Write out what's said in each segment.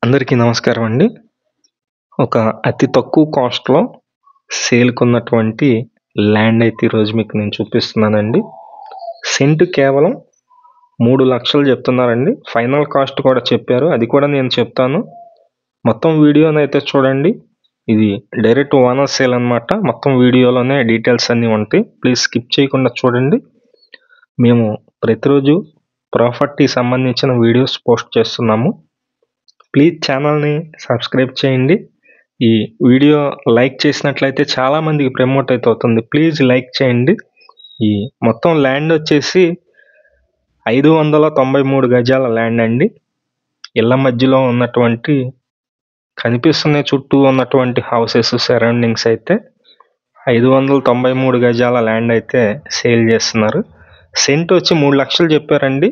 అందరికీ నమస్కారం అండి. ఒక అతి తక్కువ కాస్ట్‌లో సేల్‌కున్నటువంటి ల్యాండ్ అయితే ఈరోజు మీకు నేను చూపిస్తున్నానండి. సెంటు కేవలం 3,00,000 చెప్తున్నారండి. ఫైనల్ కాస్ట్ కూడా చెప్పారు. అది కూడా నేను చెప్తాను. మొత్తం వీడియోనైతే చూడండి. ఇది డైరెక్ట్ ఓనర్ సేల్ అనమాట. మొత్తం వీడియోలోనే డీటెయిల్స్ అన్నీ ఉంటాయి. ప్లీజ్ స్కిప్ చేయకుండా చూడండి. మేము ప్రతిరోజు ప్రాపర్టీ సంబంధించిన వీడియోస్ పోస్ట్ చేస్తున్నాము. ప్లీజ్ ఛానల్ని సబ్స్క్రైబ్ చేయండి. ఈ వీడియో లైక్ చేసినట్లయితే చాలామందికి ప్రమోట్ అయితే అవుతుంది. ప్లీజ్ లైక్ చేయండి. ఈ మొత్తం ల్యాండ్ వచ్చేసి 593 గజాల ల్యాండ్ అండి. ఇళ్ళ మధ్యలో ఉన్నటువంటి కనిపిస్తున్న చుట్టూ ఉన్నటువంటి హౌసెస్ సరౌండింగ్స్ అయితే 593 గజాల ల్యాండ్ అయితే సేల్ చేస్తున్నారు. సెంట్ వచ్చి 3,00,000 చెప్పారండి.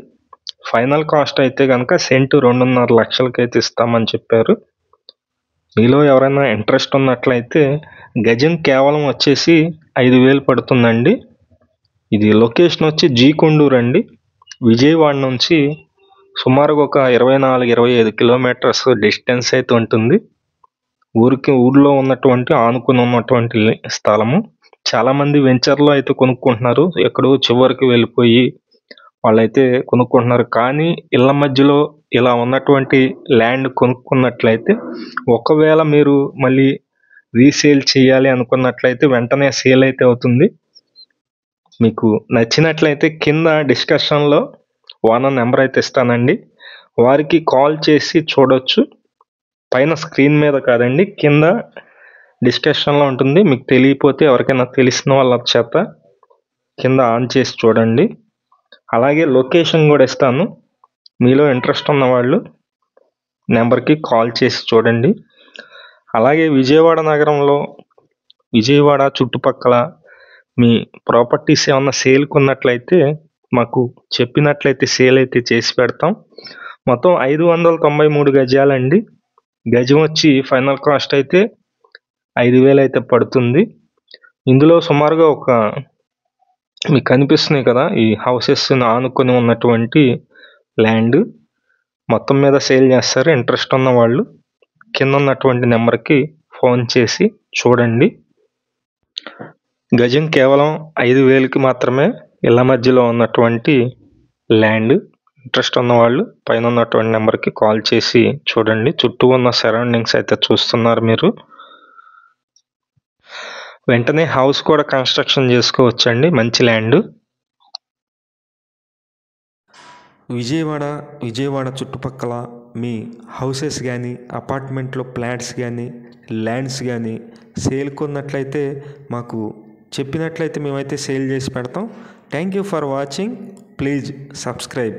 ఫైనల్ కాస్ట్ అయితే కనుక సెంటు 2.5 లక్షలకి అయితే ఇస్తామని చెప్పారు. మీలో ఎవరైనా ఇంట్రెస్ట్ ఉన్నట్లయితే గజం కేవలం వచ్చేసి 5,000 పడుతుందండి. ఇది లొకేషన్ వచ్చి జీ కొండూరు అండి. విజయవాడ నుంచి సుమారుగా ఒక 24-25 కిలోమీటర్స్ డిస్టెన్స్ అయితే ఉంటుంది. ఊర్లో ఉన్నటువంటి ఆనుకుని ఉన్నటువంటి స్థలము. చాలామంది వెంచర్లో అయితే కొనుక్కుంటున్నారు. ఎక్కడో చివరికి వెళ్ళిపోయి వాళ్ళైతే కొనుక్కుంటున్నారు. కానీ ఇళ్ళ మధ్యలో ఇలా ఉన్నటువంటి ల్యాండ్ కొనుక్కున్నట్లయితే ఒకవేళ మీరు మళ్ళీ రీసేల్ చేయాలి అనుకున్నట్లయితే వెంటనే సేల్ అయితే అవుతుంది. మీకు నచ్చినట్లయితే కింద డిస్కషన్లో ఓనర్ నెంబర్ అయితే ఇస్తానండి. వారికి కాల్ చేసి చూడొచ్చు. పైన స్క్రీన్ మీద కాదండి, కింద డిస్కషన్లో ఉంటుంది. మీకు తెలియకపోతే ఎవరికైనా తెలిసిన వాళ్ళ చేత కింద ఆన్ చేసి చూడండి. అలాగే లొకేషన్ కూడా ఇస్తాను. మీలో ఇంట్రెస్ట్ ఉన్న వాళ్ళు నెంబర్కి కాల్ చేసి చూడండి. అలాగే విజయవాడ నగరంలో విజయవాడ చుట్టుపక్కల మీ ప్రాపర్టీస్ ఏమన్నా సేల్కున్నట్లయితే మాకు చెప్పినట్లయితే సేల్ అయితే చేసి పెడతాం. మొత్తం 593 గజాలండి. గజం వచ్చి ఫైనల్ కాస్ట్ అయితే 5,000 అయితే పడుతుంది. ఇందులో సుమారుగా ఒక మీకు కనిపిస్తున్నాయి కదా, ఈ హౌసెస్ ఆనుకొని ఉన్నటువంటి ల్యాండ్ మొత్తం మీద సేల్ చేస్తారు. ఇంట్రెస్ట్ ఉన్న వాళ్ళు కింద ఉన్నటువంటి నెంబర్కి ఫోన్ చేసి చూడండి. గజం కేవలం 5,000కి మాత్రమే ఇళ్ళ మధ్యలో ఉన్నటువంటి ల్యాండ్. ఇంట్రెస్ట్ ఉన్న వాళ్ళు పైన ఉన్నటువంటి నెంబర్కి కాల్ చేసి చూడండి. చుట్టూ ఉన్న సరౌండింగ్స్ అయితే చూస్తున్నారు మీరు. వెంటనే హౌస్ కూడా కన్స్ట్రక్షన్ చేసుకోవచ్చండి. మంచి ల్యాండ్. విజయవాడ చుట్టుపక్కల మీ హౌసెస్ కానీ అపార్ట్మెంట్లో ఫ్లాట్స్ కానీ ల్యాండ్స్ కానీ సేల్కున్నట్లయితే మాకు చెప్పినట్లయితే మేమైతే సేల్ చేసి పెడతాం. Thank you for watching. Please subscribe.